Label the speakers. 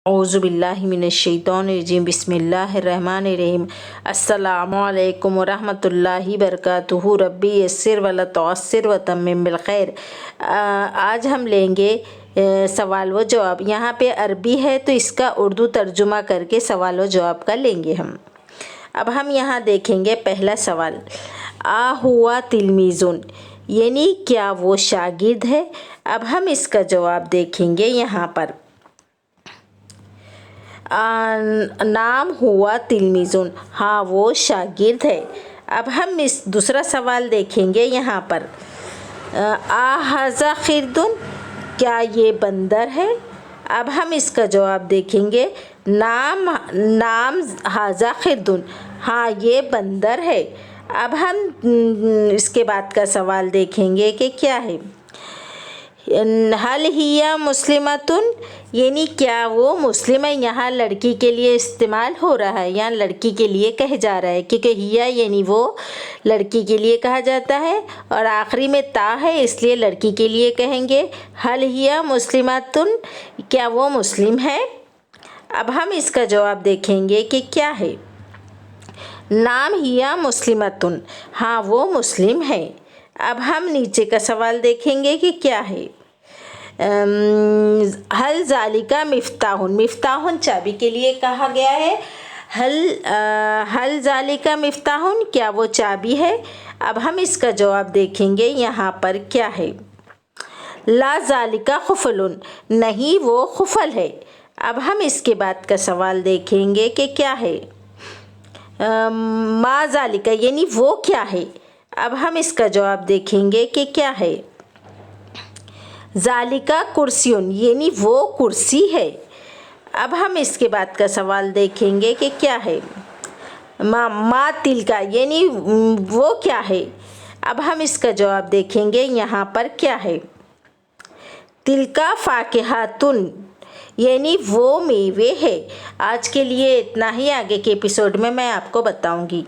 Speaker 1: औज़ु बिल्लाहि मिनश्शैतानिर्रजीम बिस्मिल्लाहिर्रहमानिर्रहीम। अस्सलामु अलैकुम वरहमतुल्लाहि वबरकातुहू। रब्बी यस्सिर वला तुअस्सिर वतम्मिम बिल खैर। आज हम लेंगे सवाल व जवाब। यहाँ पे अरबी है तो इसका उर्दू तर्जुमा करके सवाल व जवाब का लेंगे हम। अब हम यहाँ देखेंगे पहला सवाल, आ हुआ तिलमीज़ुन, यानी क्या वो शागिर्द है। अब हम इसका जवाब देखेंगे यहाँ पर। नाम हुआ तिलमीज़ुन, हाँ वो शागिर्द है। अब हम इस दूसरा सवाल देखेंगे यहाँ पर। आ हाज़ा खिरदुन, क्या ये बंदर है। अब हम इसका जवाब देखेंगे। नाम हाज़ा खिरदुन, हाँ ये बंदर है। अब हम इसके बाद का सवाल देखेंगे कि क्या है। हल हिया मुस्लिमतुन, यानी क्या वो मुस्लिम है। यहाँ लड़की के लिए इस्तेमाल हो रहा है, यहाँ लड़की के लिए कहे जा रहा है, क्योंकि हिया यानी वो लड़की के लिए कहा जाता है और आखिरी में ता है इसलिए लड़की के लिए कहेंगे। हल हिया मुस्लिमतुन, क्या वो मुस्लिम है। अब हम इसका जवाब देखेंगे कि क्या है। नाम हिया मुस्लिमतुन, हाँ वो मुस्लिम है। अब हम नीचे का सवाल देखेंगे कि क्या है। हल ज़ालिका मिफ्ताहुन, मिफ्ताहुन चाबी के लिए कहा गया है। हल ज़ालिका मिफ्ताहुन, क्या वो चाबी है। अब हम इसका जवाब देखेंगे यहाँ पर क्या है। ला ज़ालिका खुफलुन, नहीं वो खुफल है। अब हम इसके बाद का सवाल देखेंगे कि क्या है। मा ज़ालिका, यानी वो क्या है। अब हम इसका जवाब देखेंगे कि क्या है। ज़ालिका कुर्सियुन, यानी वो कुर्सी है। अब हम इसके बाद का सवाल देखेंगे कि क्या है। मा तिलका, यानी वो क्या है। अब हम इसका जवाब देखेंगे यहाँ पर क्या है। तिलका फाकिहातुन, यानी वो मेवे है। आज के लिए इतना ही, आगे के एपिसोड में मैं आपको बताऊँगी।